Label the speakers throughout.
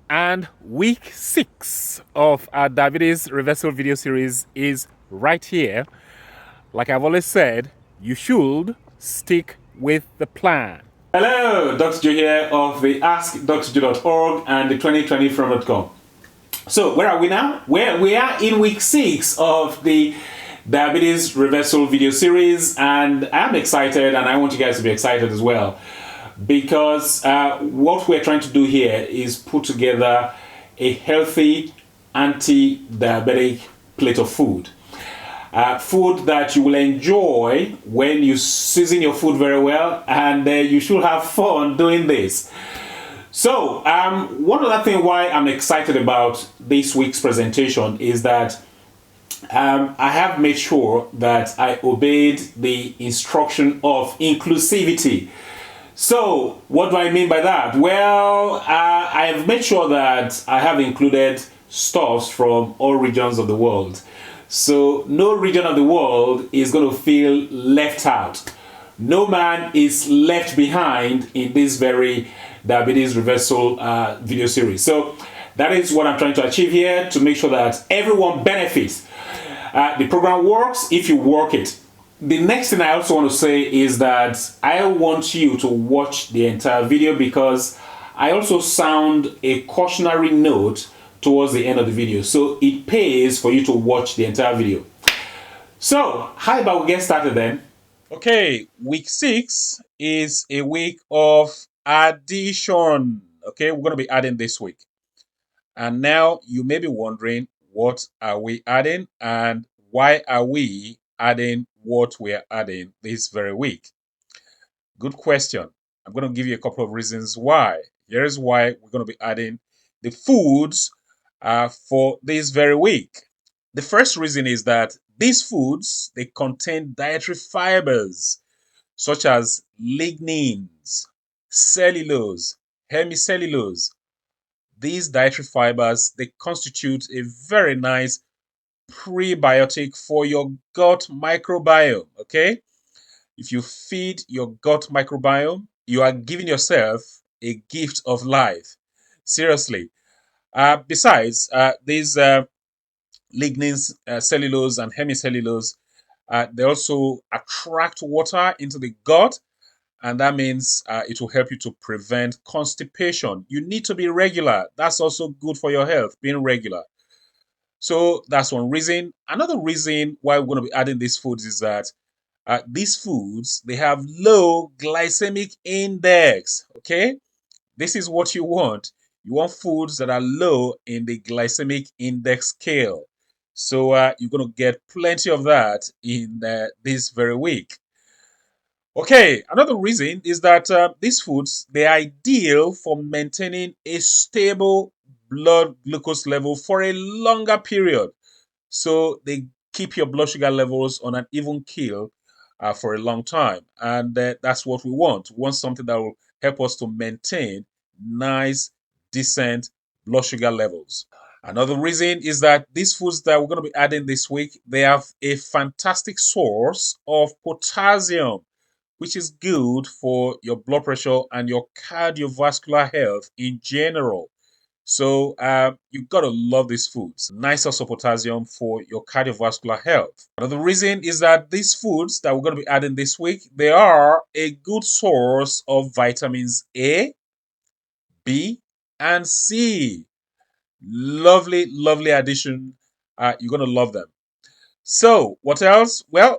Speaker 1: And week 6 of our diabetes reversal video series is right here. Like I've always said, you should stick with the plan. Hello, Dr. Joe here of the AskDrJoe.org and the 2020from.com. So, where are we now? We are in week 6 of the diabetes reversal video series, and I'm excited, and I want you guys to be excited as well, because what we're trying to do here is put together a healthy anti-diabetic plate of food. Food that you will enjoy when you season your food very well, and you should have fun doing this. So, one other thing why I'm excited about this week's presentation is that I have made sure that I obeyed the instruction of inclusivity. So, what do I mean by that? Well, I have made sure that I have included stuffs from all regions of the world. So, no region of the world is going to feel left out. No man is left behind in this very diabetes reversal video series. So, that is what I'm trying to achieve here, to make sure that everyone benefits. The program works if you work it. The next thing I also want to say is that I want you to watch the entire video, because I also sound a cautionary note towards the end of the video. So it pays for you to watch the entire video. So, how about we get started then? Okay, week 6 is a week of addition. Okay, we're going to be adding this week. And now you may be wondering, what are we adding and why are we adding what we are adding this very week? Good question. I'm going to give you a couple of reasons why. Here's why we're going to be adding the foods for this very week. The first reason is that these foods, they contain dietary fibers such as lignins, cellulose, hemicellulose. These dietary fibers, they constitute a very nice prebiotic for your gut microbiome. Okay, if you feed your gut microbiome, you are giving yourself a gift of life. Seriously. Besides, these lignins, cellulose, and hemicellulose, they also attract water into the gut, and that means it will help you to prevent constipation. You need to be regular. That's also good for your health, being regular. So that's one reason. Another reason why we're going to be adding these foods is that these foods, they have low glycemic index. Okay, this is what you want. You want foods that are low in the glycemic index scale. So you're going to get plenty of that in this very week. Okay, another reason is that these foods, they're ideal for maintaining a stable blood glucose level for a longer period. So they keep your blood sugar levels on an even keel for a long time. And that's what we want. We want something that will help us to maintain nice, decent blood sugar levels. Another reason is that these foods that we're going to be adding this week, they have a fantastic source of potassium, which is good for your blood pressure and your cardiovascular health in general. So you've got to love these foods. Nice source of potassium for your cardiovascular health. Another reason is that these foods that we're going to be adding this week, they are a good source of vitamins A, B, and C. Lovely, lovely addition. You're going to love them. So, what else? Well,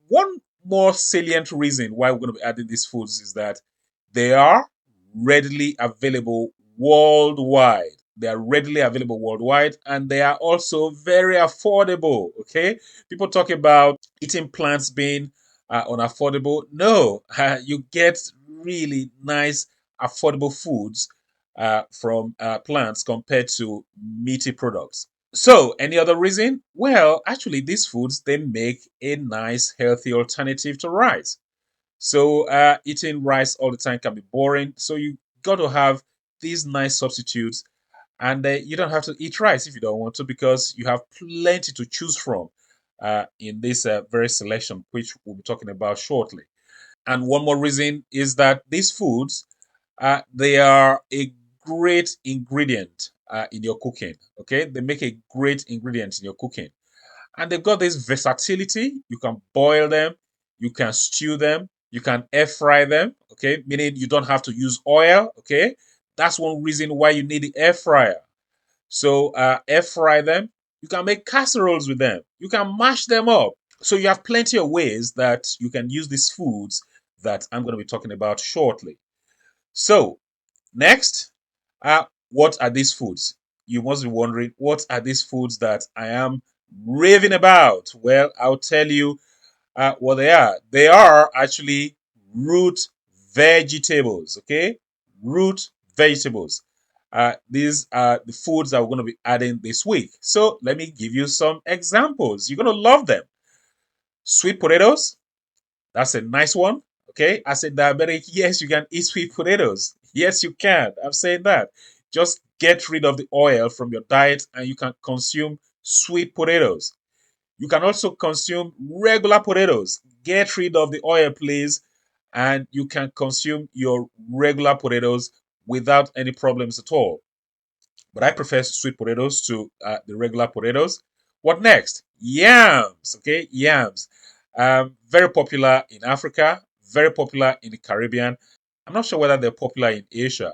Speaker 1: one more salient reason why we're going to be adding these foods is that they are readily available worldwide. They are readily available worldwide, and they are also very affordable. Okay, people talk about eating plants being unaffordable. No, you get really nice, affordable foods from plants compared to meaty products. So, any other reason? Well, actually, these foods, they make a nice, healthy alternative to rice. So, eating rice all the time can be boring. So, you got to have these nice substitutes, and you don't have to eat rice if you don't want to, because you have plenty to choose from in this very selection, which we'll be talking about shortly. And one more reason is that these foods, they are a great ingredient in your cooking. Okay, they make a great ingredient in your cooking, and they've got this versatility. You can boil them, you can stew them, you can air fry them. Okay, meaning you don't have to use oil. Okay, that's one reason why you need the air fryer. So air fry them. You can make casseroles with them. You can mash them up. So you have plenty of ways that you can use these foods that I'm going to be talking about shortly. So next, what are these foods? You must be wondering, what are these foods that I am raving about? Well, I'll tell you what they are. They are actually root vegetables, okay? Root vegetables. These are the foods that we're going to be adding this week. So let me give you some examples. You're going to love them. Sweet potatoes, that's a nice one. Okay. As a diabetic, yes, you can eat sweet potatoes. Yes, you can. I'm saying that. Just get rid of the oil from your diet and you can consume sweet potatoes. You can also consume regular potatoes. Get rid of the oil, please, and you can consume your regular potatoes without any problems at all. But I prefer sweet potatoes to the regular potatoes. What next? Yams. Okay, yams. Very popular in Africa, very popular in the Caribbean. I'm not sure whether they're popular in Asia,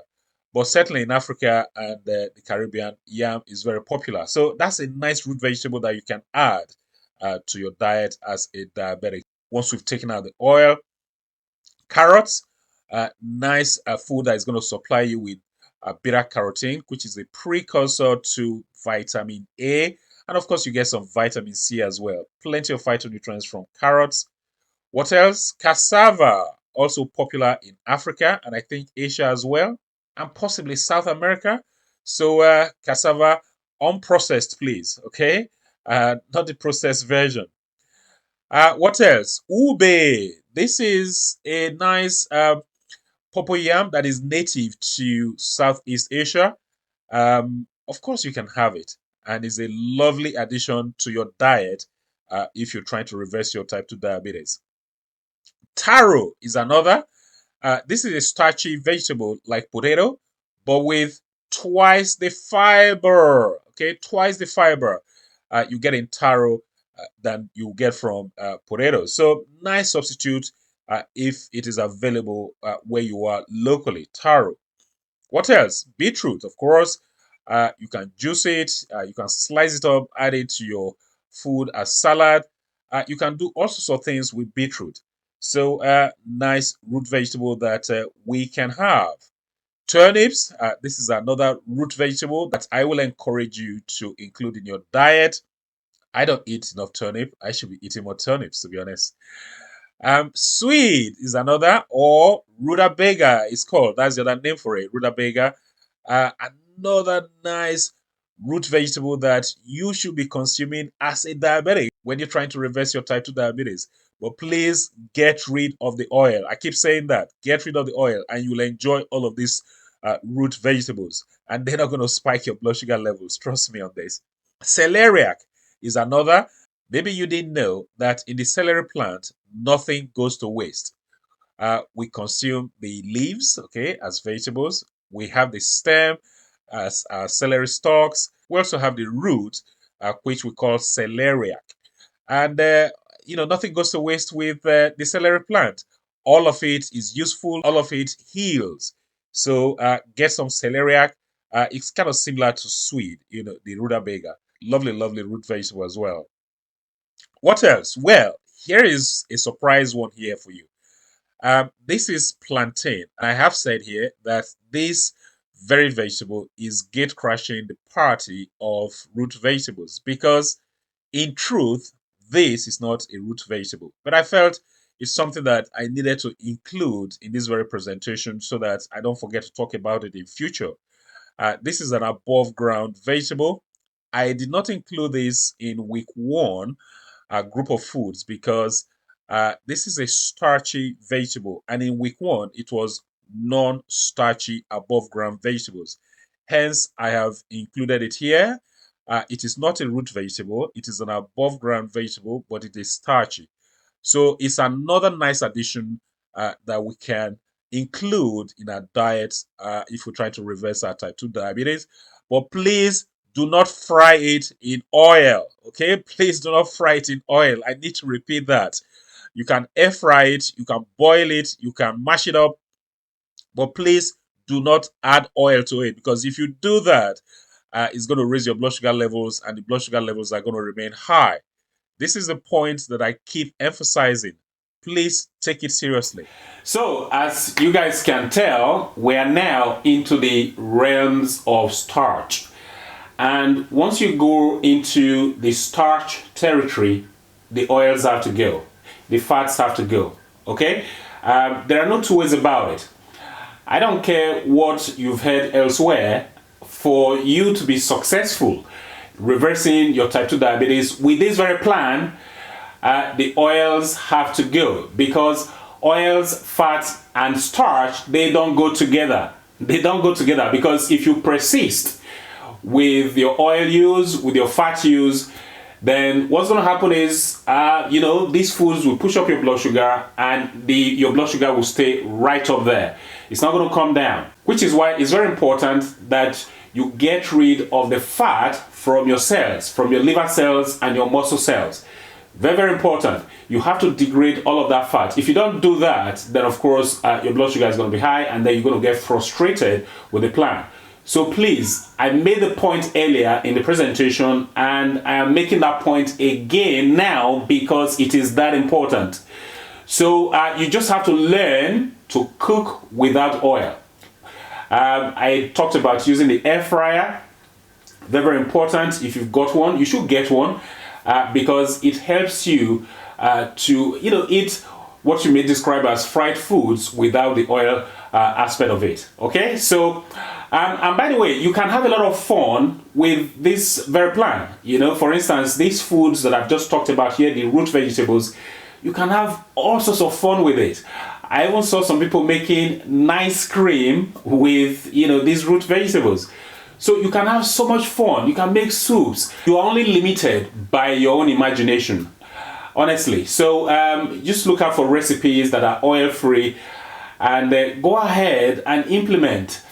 Speaker 1: but certainly in Africa and the Caribbean, yam is very popular. So that's a nice root vegetable that you can add to your diet as a diabetic. Once we've taken out the oil, carrots, nice food that is going to supply you with beta carotene, which is a precursor to vitamin A. And of course, you get some vitamin C as well. Plenty of phytonutrients from carrots. What else? Cassava, also popular in Africa and I think Asia as well, and possibly South America. So, cassava, unprocessed, please, okay? Not the processed version. What else? Ube. This is a nice purple yam that is native to Southeast Asia. Of course, you can have it, and is a lovely addition to your diet if you're trying to reverse your type 2 diabetes. Taro is another. This is a starchy vegetable like potato, but with twice the fiber. Okay, twice the fiber you get in taro than you get from potatoes. So nice substitute if it is available where you are locally. Taro. What else? Beetroot, of course. You can juice it. You can slice it up, add it to your food as salad. You can do all sorts of things with beetroot. So, nice root vegetable that we can have. Turnips. This is another root vegetable that I will encourage you to include in your diet. I don't eat enough turnip. I should be eating more turnips, to be honest. Swede is another, or rutabaga is called. That's the other name for it, rutabaga. Another nice root vegetable that you should be consuming as a diabetic when you're trying to reverse your type 2 diabetes. But please get rid of the oil. I keep saying that. Get rid of the oil, and you'll enjoy all of these root vegetables. And they're not going to spike your blood sugar levels. Trust me on this. Celeriac is another. Maybe you didn't know that in the celery plant, nothing goes to waste. We consume the leaves, okay, as vegetables. We have the stem as celery stalks. We also have the root, which we call celeriac. And, nothing goes to waste with the celery plant. All of it is useful, all of it heals. So get some celeriac. It's kind of similar to swede, the rutabaga. Lovely, lovely root vegetable as well. What else? Well, here is a surprise one here for you. This is plantain. I have said here that this very vegetable is gate crashing the party of root vegetables because, in truth, this is not a root vegetable. But I felt it's something that I needed to include in this very presentation so that I don't forget to talk about it in future. This is an above ground vegetable. I did not include this in week one group of foods because this is a starchy vegetable. And in week one, it was non starchy above ground vegetables. Hence, I have included it here. It is not a root vegetable, it is an above ground vegetable, but it is starchy. So it's another nice addition that we can
Speaker 2: include in our diet if we try to reverse our type 2 diabetes. But please do not fry it in oil. Okay, please do not fry it in oil. I need to repeat that. You can air fry it, you can boil it, you can mash it up, but please do not add oil to it, because if you do that, it's going to raise your blood sugar levels, and the blood sugar levels are going to remain high. This is the point that I keep emphasizing. Please take it seriously.
Speaker 1: So, as you guys can tell, we are now into the realms of starch. And once you go into the starch territory, the oils have to go, the fats have to go. Okay? There are no two ways about it. I don't care what you've heard elsewhere, for you to be successful reversing your type 2 diabetes with this very plan, the oils have to go, because oils, fats, and starch, they don't go together. They don't go together, because if you persist with your oil use, with your fat use, then what's going to happen is, these foods will push up your blood sugar, and your blood sugar will stay right up there. It's not going to come down, which is why it's very important that you get rid of the fat from your cells, from your liver cells and your muscle cells. Very, very important. You have to degrade all of that fat. If you don't do that, then of course your blood sugar is going to be high, and then you're going to get frustrated with the plan. So please, I made the point earlier in the presentation, and I am making that point again now because it is that important. So you just have to learn to cook without oil. I talked about using the air fryer. Very, very important. If you've got one, you should get one, because it helps you to eat what you may describe as fried foods without the oil aspect of it. Okay, so and by the way, you can have a lot of fun with this very plan. For instance, these foods that I've just talked about here, the root vegetables, you can have all sorts of fun with it. I even saw some people making nice cream with these root vegetables. So you can have so much fun. You can make soups. You are only limited by your own imagination, honestly. So just look out for recipes that are oil-free, and go ahead and implement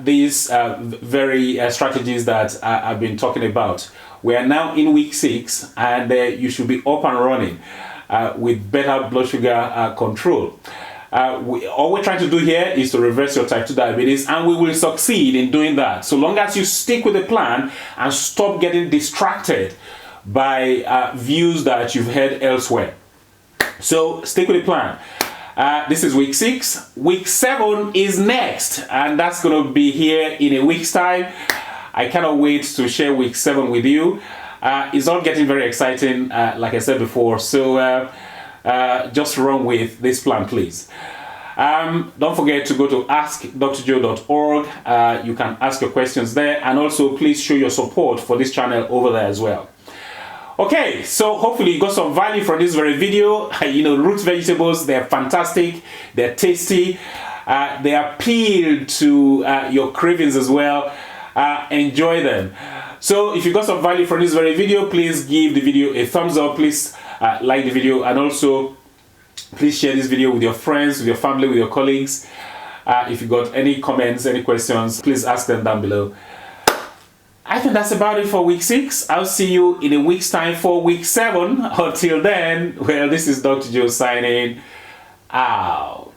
Speaker 1: these very strategies that I've been talking about. We are now in week 6, and you should be up and running with better blood sugar control. All we're trying to do here is to reverse your type 2 diabetes, and we will succeed in doing that, so long as you stick with the plan and stop getting distracted by views that you've heard elsewhere. So stick with the plan. This is week 6. Week 7 is next, and that's going to be here in a week's time. I cannot wait to share week 7 with you. It's all getting very exciting, like I said before. So just run with this plan, please. Don't forget to go to askdrjoe.org. You can ask your questions there, and also please show your support for this channel over there as well. Okay, so hopefully you got some value from this very video. Root vegetables, they're fantastic, they're tasty, they appeal to your cravings as well. Enjoy them. So if you got some value from this very video, please give the video a thumbs up. Please like the video, and also please share this video with your friends, with your family, with your colleagues. If you got any comments, any questions, please ask them down below. I think that's about it for week 6. I'll see you in a week's time for week 7. Until then, well, this is Dr. Joe signing out.